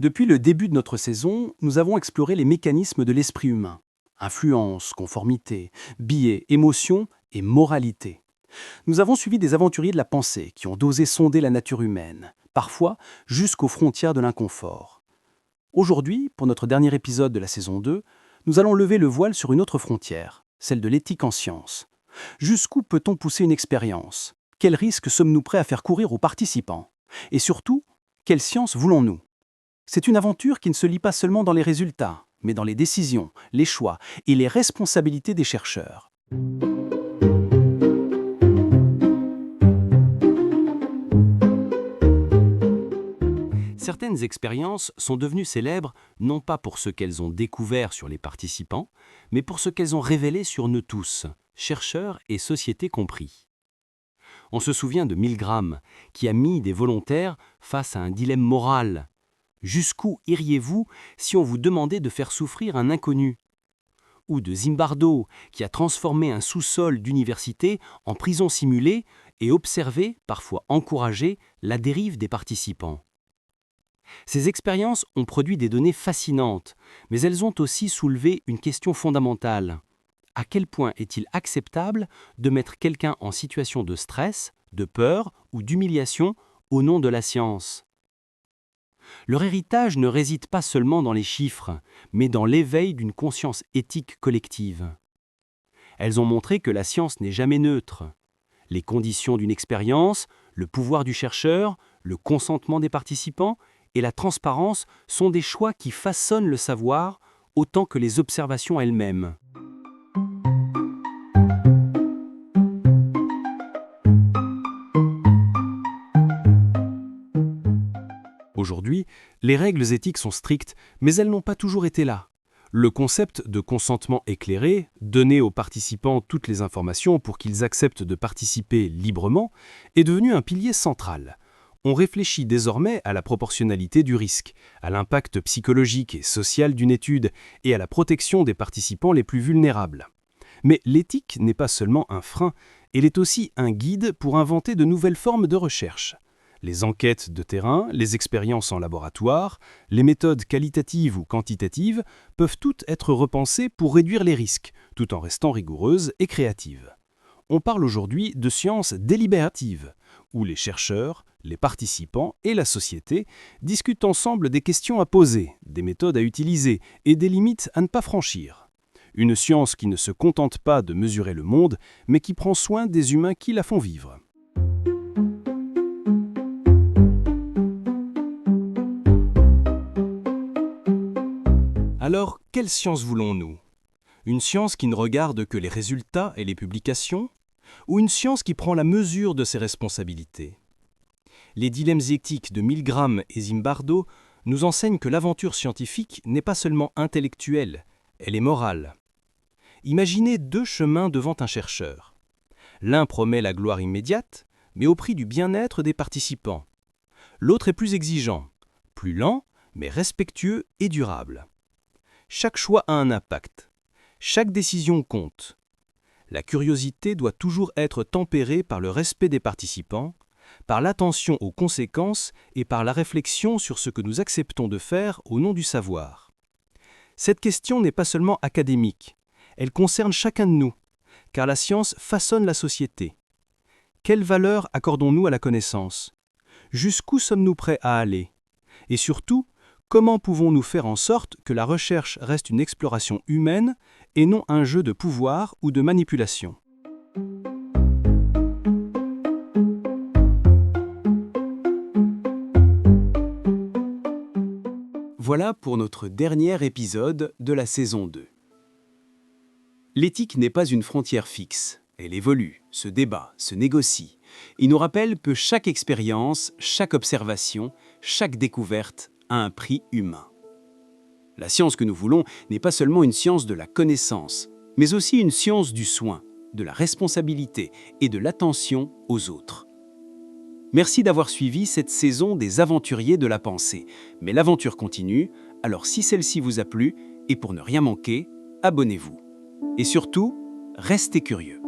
Depuis le début de notre saison, nous avons exploré les mécanismes de l'esprit humain. Influence, conformité, biais, émotion et moralité. Nous avons suivi des aventuriers de la pensée qui ont osé sonder la nature humaine, parfois jusqu'aux frontières de l'inconfort. Aujourd'hui, pour notre dernier épisode de la saison 2, nous allons lever le voile sur une autre frontière, celle de l'éthique en sciences. Jusqu'où peut-on pousser une expérience? Quels risques sommes-nous prêts à faire courir aux participants? Et surtout, quelle science voulons-nous? C'est une aventure qui ne se lie pas seulement dans les résultats, mais dans les décisions, les choix et les responsabilités des chercheurs. Certaines expériences sont devenues célèbres non pas pour ce qu'elles ont découvert sur les participants, mais pour ce qu'elles ont révélé sur nous tous, chercheurs et sociétés compris. On se souvient de Milgram, qui a mis des volontaires face à un dilemme moral. Jusqu'où iriez-vous si on vous demandait de faire souffrir un inconnu? Ou de Zimbardo, qui a transformé un sous-sol d'université en prison simulée et observé, parfois encouragé, la dérive des participants. Ces expériences ont produit des données fascinantes, mais elles ont aussi soulevé une question fondamentale. À quel point est-il acceptable de mettre quelqu'un en situation de stress, de peur ou d'humiliation au nom de la science? Leur héritage ne réside pas seulement dans les chiffres, mais dans l'éveil d'une conscience éthique collective. Elles ont montré que la science n'est jamais neutre. Les conditions d'une expérience, le pouvoir du chercheur, le consentement des participants et la transparence sont des choix qui façonnent le savoir autant que les observations elles-mêmes. Aujourd'hui, les règles éthiques sont strictes, mais elles n'ont pas toujours été là. Le concept de consentement éclairé, donner aux participants toutes les informations pour qu'ils acceptent de participer librement, est devenu un pilier central. On réfléchit désormais à la proportionnalité du risque, à l'impact psychologique et social d'une étude et à la protection des participants les plus vulnérables. Mais l'éthique n'est pas seulement un frein, elle est aussi un guide pour inventer de nouvelles formes de recherche. Les enquêtes de terrain, les expériences en laboratoire, les méthodes qualitatives ou quantitatives peuvent toutes être repensées pour réduire les risques, tout en restant rigoureuses et créatives. On parle aujourd'hui de sciences délibératives, où les chercheurs, les participants et la société discutent ensemble des questions à poser, des méthodes à utiliser et des limites à ne pas franchir. Une science qui ne se contente pas de mesurer le monde, mais qui prend soin des humains qui la font vivre. Alors, quelle science voulons-nous? Une science qui ne regarde que les résultats et les publications? Ou une science qui prend la mesure de ses responsabilités? Les dilemmes éthiques de Milgram et Zimbardo nous enseignent que l'aventure scientifique n'est pas seulement intellectuelle, elle est morale. Imaginez deux chemins devant un chercheur. L'un promet la gloire immédiate, mais au prix du bien-être des participants. L'autre est plus exigeant, plus lent, mais respectueux et durable. Chaque choix a un impact. Chaque décision compte. La curiosité doit toujours être tempérée par le respect des participants, par l'attention aux conséquences et par la réflexion sur ce que nous acceptons de faire au nom du savoir. Cette question n'est pas seulement académique, elle concerne chacun de nous, car la science façonne la société. Quelle valeur accordons-nous à la connaissance? Jusqu'où sommes-nous prêts à aller? Et surtout, comment pouvons-nous faire en sorte que la recherche reste une exploration humaine et non un jeu de pouvoir ou de manipulation? Voilà pour notre dernier épisode de la saison 2. L'éthique n'est pas une frontière fixe. Elle évolue, se débat, se négocie. Il nous rappelle que chaque expérience, chaque observation, chaque découverte a un prix humain. La science que nous voulons n'est pas seulement une science de la connaissance, mais aussi une science du soin, de la responsabilité et de l'attention aux autres. Merci d'avoir suivi cette saison des Aventuriers de la Pensée. Mais l'aventure continue, alors si celle-ci vous a plu, et pour ne rien manquer, abonnez-vous. Et surtout, restez curieux.